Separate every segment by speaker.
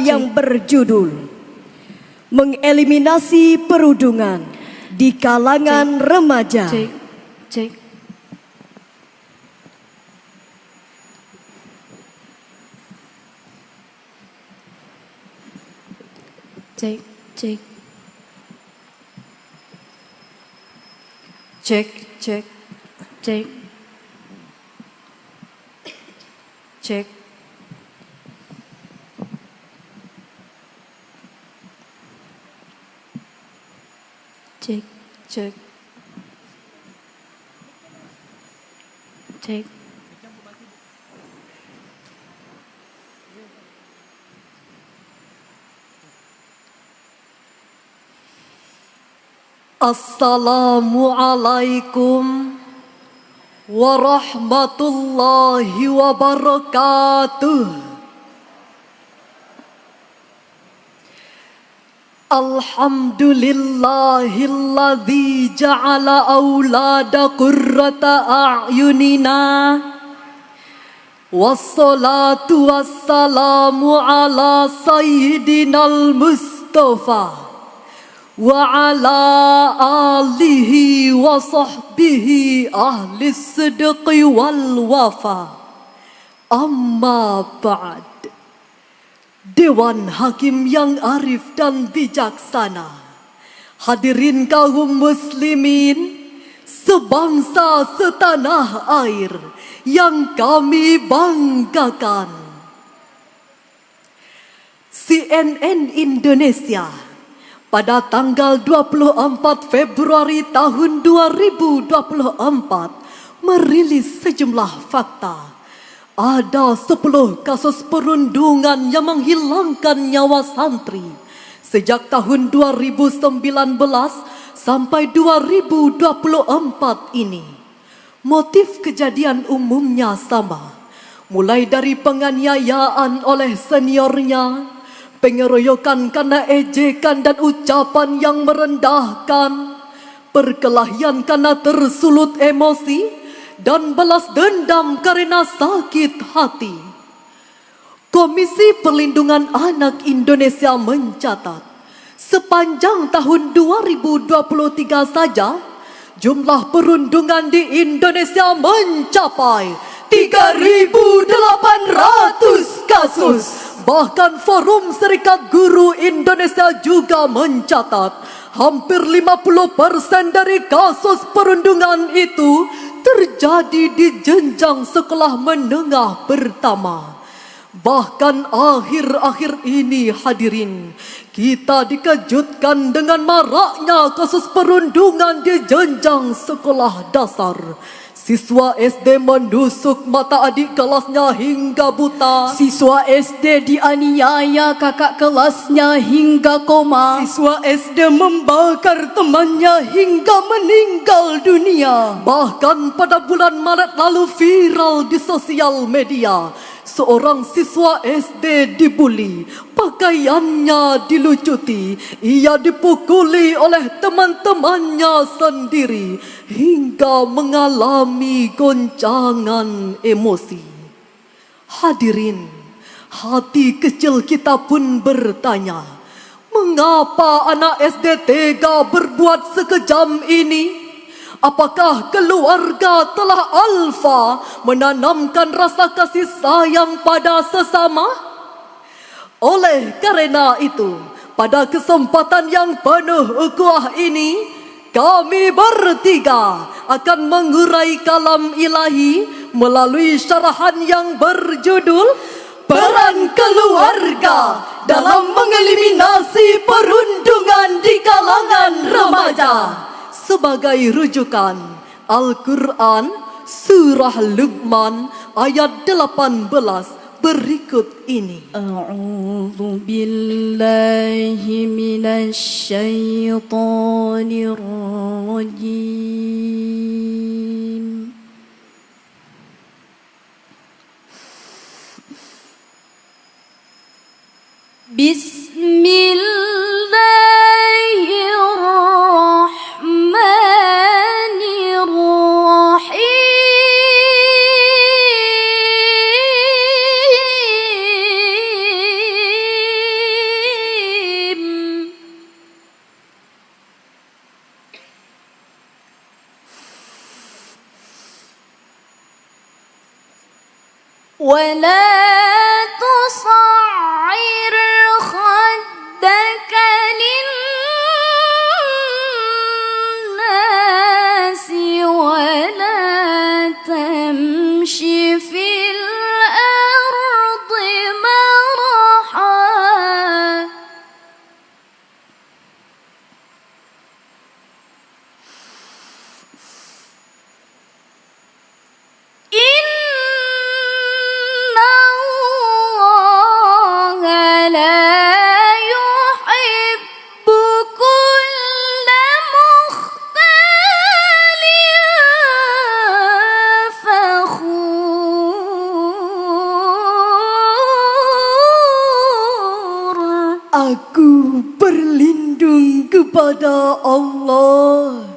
Speaker 1: yang berjudul Mengeliminasi Perundungan di Kalangan Remaja.
Speaker 2: Cek.
Speaker 3: Assalamualaikum warahmatullahi wabarakatuh. Alhamdulillahilladzi ja'ala aulada qurrata a'yunina. Wassalatu wassalamu ala sayyidinal Mustafa wa ala alihi wa sahbihi ahli sidqi wal wafa. Amma ba'd. Dewan Hakim yang arif dan bijaksana, hadirin kaum muslimin, sebangsa setanah air yang kami banggakan. CNN Indonesia pada tanggal 24 Februari tahun 2024 merilis sejumlah fakta. Ada 10 kasus perundungan yang menghilangkan nyawa santri sejak tahun 2019 sampai 2024 ini. Motif kejadian umumnya sama, mulai dari penganiayaan oleh seniornya, pengeroyokan karena ejekan dan ucapan yang merendahkan, perkelahian karena tersulut emosi, dan balas dendam karena sakit hati. Komisi Perlindungan Anak Indonesia mencatat, sepanjang tahun 2023 saja, jumlah perundungan di Indonesia mencapai 3.800 kasus. Bahkan Forum Serikat Guru Indonesia juga mencatat, hampir 50% dari kasus perundungan itu terjadi di jenjang sekolah menengah pertama. Bahkan akhir-akhir ini hadirin, kita dikejutkan dengan maraknya kasus perundungan di jenjang sekolah dasar. Siswa SD menusuk mata adik kelasnya hingga buta.
Speaker 1: Siswa SD dianiaya kakak kelasnya hingga koma.
Speaker 3: Siswa SD membakar temannya hingga meninggal dunia. Bahkan pada bulan Maret lalu viral di sosial media, seorang siswa SD dibuli, pakaiannya dilucuti, ia dipukuli oleh teman-temannya sendiri hingga mengalami goncangan emosi. Hadirin, hati kecil kita pun bertanya, mengapa anak SD tega berbuat sekejam ini? Apakah keluarga telah alfa menanamkan rasa kasih sayang pada sesama? Oleh karena itu, pada kesempatan yang penuh ukhuwah ini, kami bertiga akan mengurai kalam ilahi melalui syarahan yang berjudul Peran Keluarga dalam Mengeliminasi Perundungan di Kalangan Remaja. Sebagai rujukan, Al-Quran Surah Luqman ayat 18 berikut ini.
Speaker 1: A'udzu billahi minasy syaithanir rajim. Bismillahirrahmanirrahim. ولا تصعر خدك للناس ولا تمش في الأرض مرحا إن الله لا يحب كل مختال فخور.
Speaker 3: Aku berlindung kepada Allah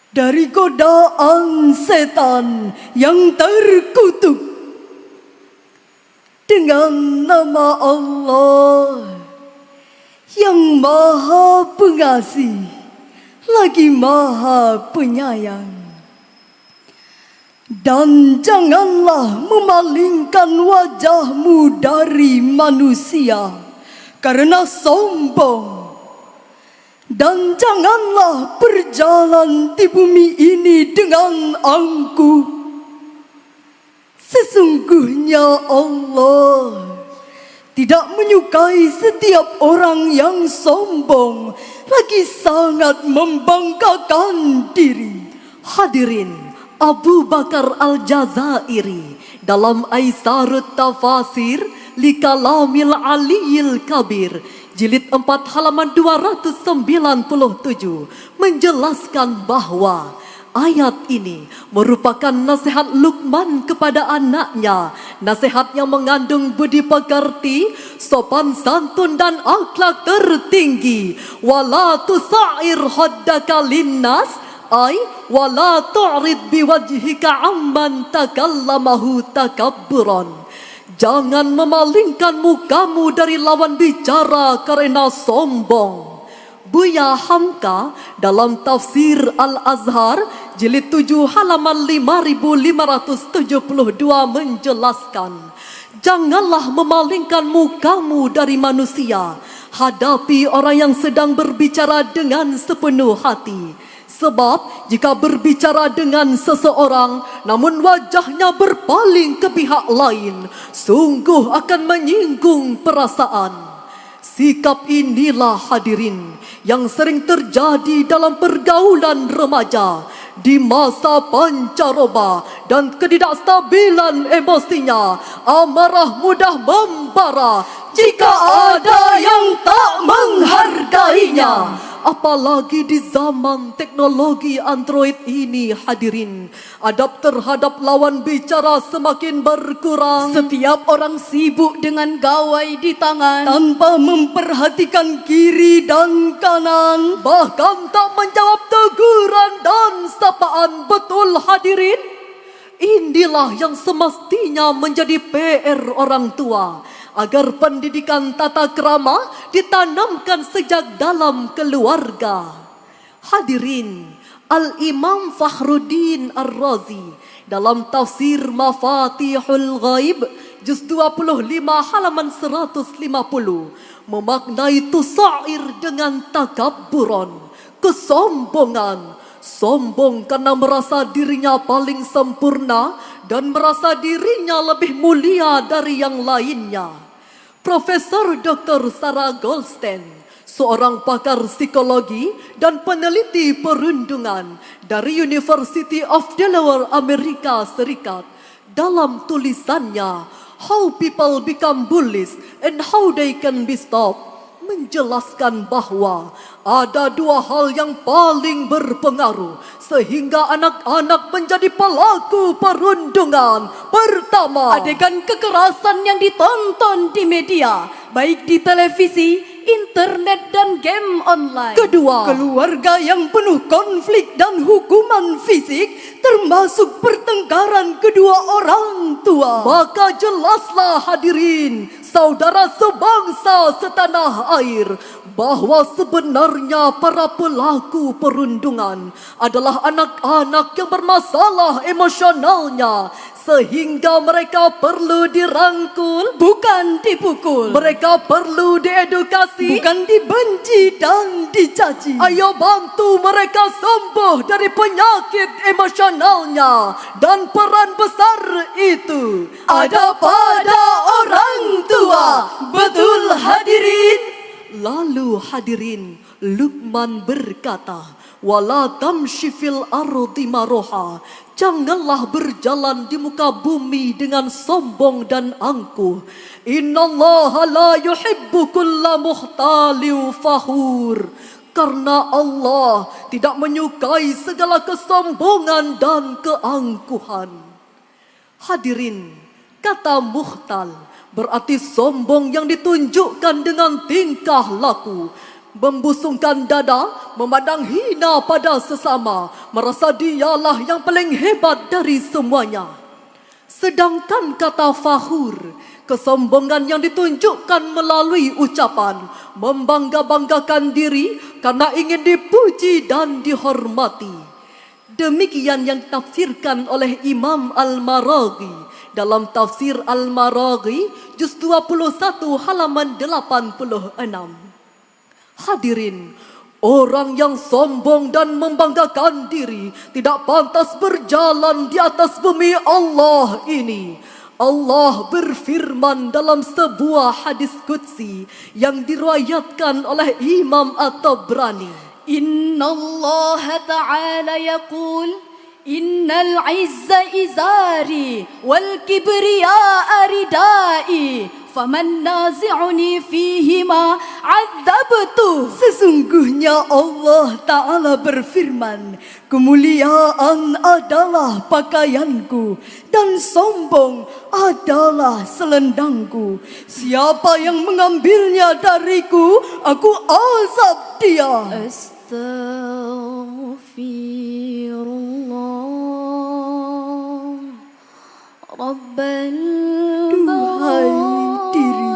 Speaker 3: dari godaan setan yang terkutuk dengan nama Allah yang Maha Pengasih lagi Maha Penyayang. Dan janganlah memalingkan wajahmu dari manusia karena sombong. Dan janganlah berjalan di bumi ini dengan angkuh. Sesungguhnya Allah tidak menyukai setiap orang yang sombong, lagi sangat membanggakan diri. Hadirin, Abu Bakar Al-Jazairi dalam Aisarut Tafasir li Kalamil Aliyil Kabir jilid 4 halaman 297 menjelaskan bahwa ayat ini merupakan nasihat Luqman kepada anaknya, nasihat yang mengandung budi pekerti, sopan santun dan akhlak tertinggi. Wala tusa'ir haddaka linnas ay wala tu'rid biwajhika amman takallamahu takabburan. Jangan memalingkan mukamu dari lawan bicara karena sombong. Buya Hamka dalam tafsir Al-Azhar jilid 7 halaman 5572 menjelaskan, janganlah memalingkan mukamu dari manusia. Hadapi orang yang sedang berbicara dengan sepenuh hati. Sebab jika berbicara dengan seseorang namun wajahnya berpaling ke pihak lain, sungguh akan menyinggung perasaan. Sikap inilah hadirin yang sering terjadi dalam pergaulan remaja di masa pancaroba dan ketidakstabilan emosinya. Amarah mudah membara jika ada yang tak menghargainya. Apalagi di zaman teknologi Android ini hadirin, adab terhadap lawan bicara semakin berkurang.
Speaker 1: Setiap orang sibuk dengan gawai di tangan
Speaker 3: Tanpa memperhatikan kiri dan kanan,
Speaker 1: bahkan tak menjawab teguran dan sapaan. Betul hadirin? Inilah yang semestinya menjadi PR orang tua, agar pendidikan tata krama ditanamkan sejak dalam keluarga. Hadirin, Al-Imam Fakhruddin Ar-Razi dalam tafsir Mafatihul Ghaib juz 25 halaman 150 memaknai tusair dengan takabburon, kesombongan. Sombong karena merasa dirinya paling sempurna dan merasa dirinya lebih mulia dari yang lainnya. Profesor Dr. Sarah Goldstein, seorang pakar psikologi dan peneliti perundungan dari University of Delaware, Amerika Serikat, dalam tulisannya How People Become Bullies and How They Can Be Stopped, menjelaskan bahwa ada dua hal yang paling berpengaruh sehingga anak-anak menjadi pelaku perundungan. Pertama, adegan kekerasan yang ditonton di media, baik di televisi, internet dan game online.
Speaker 3: Kedua, keluarga yang penuh konflik dan hukuman fisik, termasuk pertengkaran kedua orang tua. Maka jelaslah hadirin, saudara sebangsa setanah air, bahwa sebenarnya para pelaku perundungan adalah anak-anak yang bermasalah emosionalnya, sehingga mereka perlu dirangkul,
Speaker 1: bukan dipukul.
Speaker 3: mereka perlu diedukasi,
Speaker 1: Bukan dibenci dan dicaci.
Speaker 3: ayo bantu mereka sembuh dari penyakit emosionalnya, dan peran besar itu
Speaker 1: Ada pada orang tua. Betul hadirin.
Speaker 3: Lalu hadirin, Luqman berkata, "Wala tamshi fil ardi maroha." Janganlah berjalan di muka bumi dengan sombong dan angkuh. Innallaha la yuhibbu kulla mukhtalin fakhur. Karena Allah tidak menyukai segala kesombongan dan keangkuhan. Hadirin, kata mukhtal berarti sombong yang ditunjukkan dengan tingkah laku, membusungkan dada, memandang hina pada sesama, merasa dialah yang paling hebat dari semuanya. Sedangkan kata fakhur, kesombongan yang ditunjukkan melalui ucapan, membangga-banggakan diri karena ingin dipuji dan dihormati. Demikian yang ditafsirkan oleh Imam Al-Maraghi dalam tafsir Al-Maraghi juz 21 halaman 86. Hadirin, orang yang sombong dan membanggakan diri tidak pantas berjalan di atas bumi Allah ini. Allah berfirman dalam sebuah hadis qudsi yang diriwayatkan oleh Imam At-Tabrani.
Speaker 1: Inna Allah Ta'ala yaqul, Innal izza izari wal kibriya ridai, faman nazi'uni fihima adzabtu. Sesungguhnya Allah Ta'ala berfirman, kemuliaan adalah pakaianku dan sombong adalah selendangku. Siapa yang mengambilnya dariku, aku azab dia. Astaghfirullah Rabbal
Speaker 3: Duhai diri,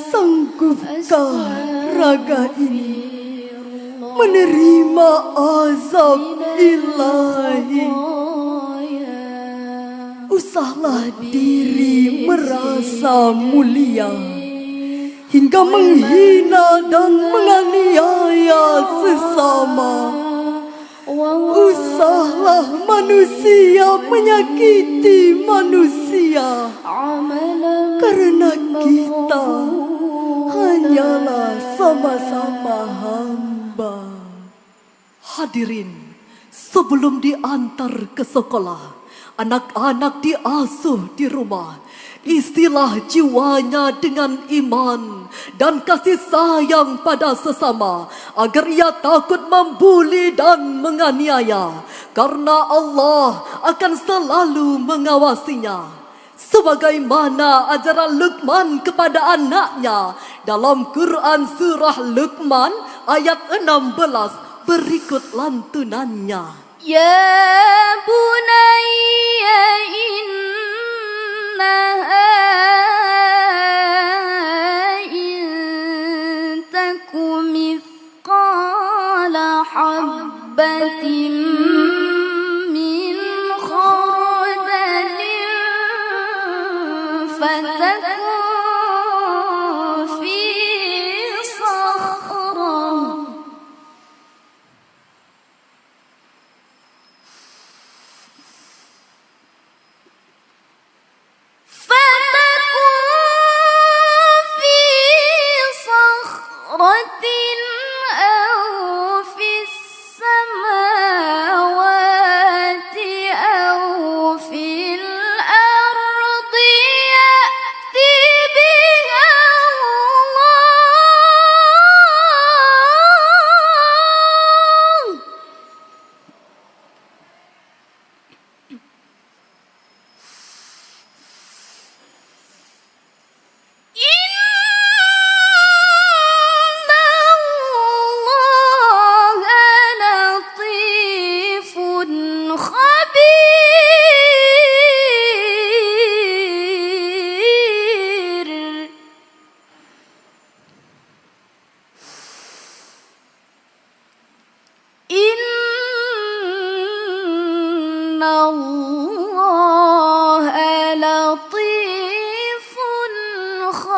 Speaker 3: sanggupkah raga ini menerima azab ilahi? Usahlah diri merasa mulia hingga menghina dan menganiaya sesama. Usahlah manusia menyakiti manusia, karena kita hanyalah sama-sama hamba. Hadirin, sebelum diantar ke sekolah, anak-anak diasuh di rumah. Istilah jiwanya dengan iman dan kasih sayang pada sesama, agar ia takut membuli dan menganiaya, karena Allah akan selalu mengawasinya. Sebagaimana ajaran Luqman kepada anaknya dalam Quran surah Luqman ayat 16 berikut lantunannya.
Speaker 1: Ya bunayya innaha in taku mithqala habbatin min khardalin fatakun fi sakhrah أو في السماوات أو في الأرض يأتي بها الله إن الله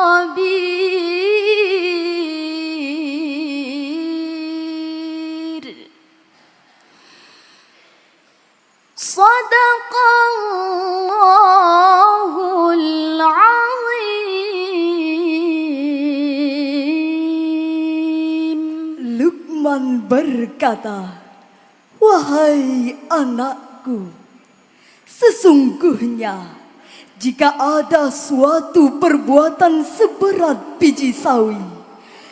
Speaker 1: khabir. Sadaqallahul azim.
Speaker 3: Luqman berkata, "Wahai anakku, sesungguhnya jika ada suatu perbuatan seberat biji sawi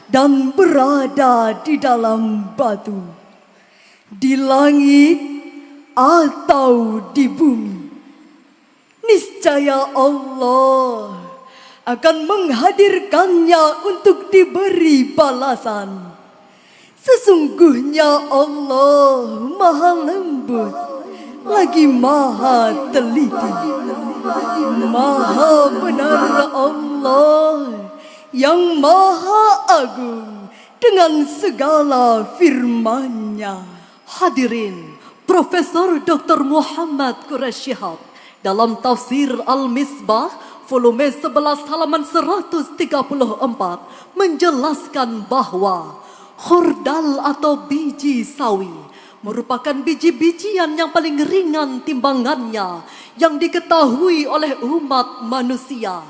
Speaker 3: dan berada di dalam batu, di langit atau di bumi, niscaya Allah akan menghadirkannya untuk diberi balasan. Sesungguhnya Allah maha lembut, lagi maha teliti. Maha benar Allah yang maha agung dengan segala firman-Nya." Hadirin, Profesor Dr. Muhammad Quraish Shihab dalam tafsir Al-Misbah volume 11 halaman 134 menjelaskan bahwa khordal atau biji sawi merupakan biji-bijian yang paling ringan timbangannya yang diketahui oleh umat manusia.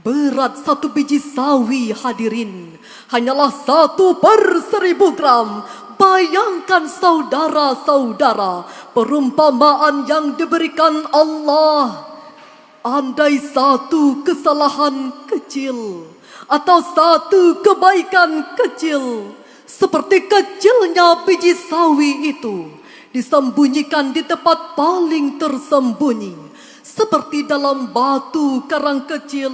Speaker 3: Berat satu biji sawi, hadirin, hanyalah 1/1000 gram. Bayangkan saudara-saudara, perumpamaan yang diberikan Allah. Andai satu kesalahan kecil atau satu kebaikan kecil seperti kecilnya biji sawi itu disembunyikan di tempat paling tersembunyi, seperti dalam batu karang kecil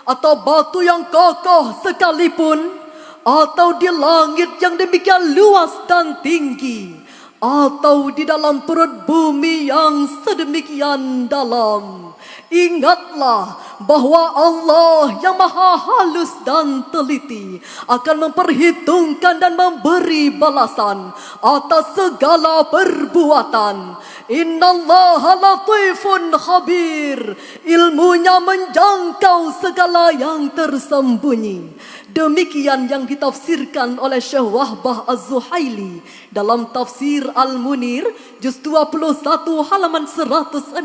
Speaker 3: atau batu yang kokoh sekalipun, atau di langit yang demikian luas dan tinggi, atau di dalam perut bumi yang sedemikian dalam. Ingatlah bahwa Allah yang maha halus dan teliti akan memperhitungkan dan memberi balasan atas segala perbuatan. Innallaha latifun khabir. Ilmunya menjangkau segala yang tersembunyi. Demikian yang ditafsirkan oleh Syekh Wahbah Az-Zuhaili dalam tafsir Al-Munir juz 21 halaman 163.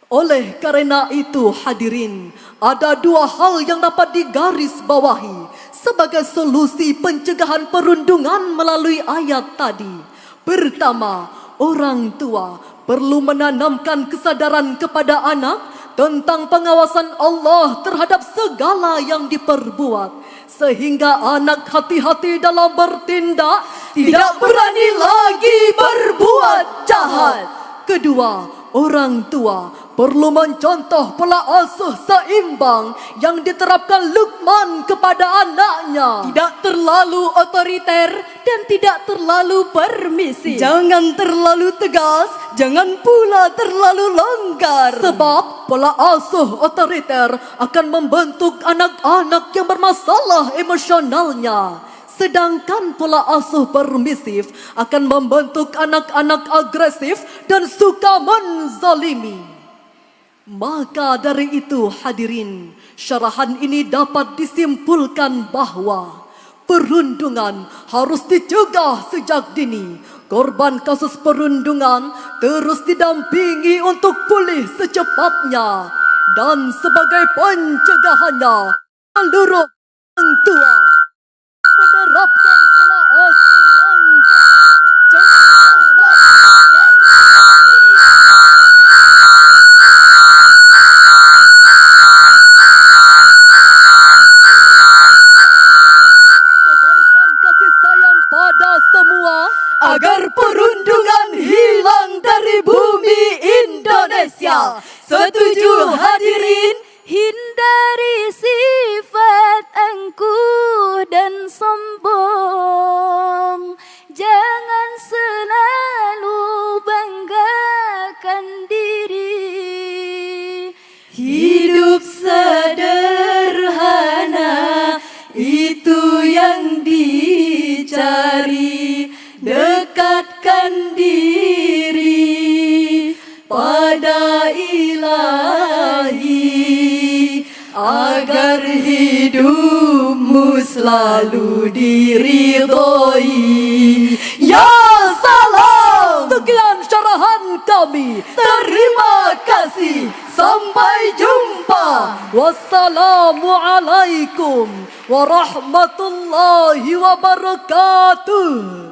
Speaker 3: Oleh karena itu, hadirin, ada dua hal yang dapat digarisbawahi sebagai solusi pencegahan perundungan melalui ayat tadi. Pertama, orang tua perlu menanamkan kesadaran kepada anak tentang pengawasan Allah terhadap segala yang diperbuat, sehingga anak hati-hati dalam bertindak, tidak berani lagi berbuat jahat. Kedua, orang tua perlu mencontoh pola asuh seimbang yang diterapkan Luqman kepada anaknya. Tidak terlalu otoriter dan tidak terlalu permisif. Jangan terlalu tegas, jangan pula terlalu longgar. Sebab pola asuh otoriter akan membentuk anak-anak yang bermasalah emosionalnya. Sedangkan pola asuh permisif akan membentuk anak-anak agresif dan suka menzalimi. Maka dari itu, hadirin, syarahan ini dapat disimpulkan bahwa perundungan harus dicegah sejak dini. Korban kasus perundungan terus didampingi untuk pulih secepatnya. Dan sebagai pencegahannya, seluruh orang tua menerapkan pola asuh yang benar. Tebarkan kasih sayang pada semua agar perundungan hilang dari bumi Indonesia. Setuju, hadirin?
Speaker 1: Hindari sifat angkuh dan sombong. Jangan selalu banggakan diri.
Speaker 3: Hidup sederhana itu yang dicari. Dekatkan diri pada Ilahi
Speaker 1: hidupmu selalu diridhoi. Ya salam.
Speaker 3: Sekian syarahan kami.
Speaker 1: Terima kasih. Sampai jumpa.
Speaker 3: Wassalamualaikum warahmatullahi wabarakatuh.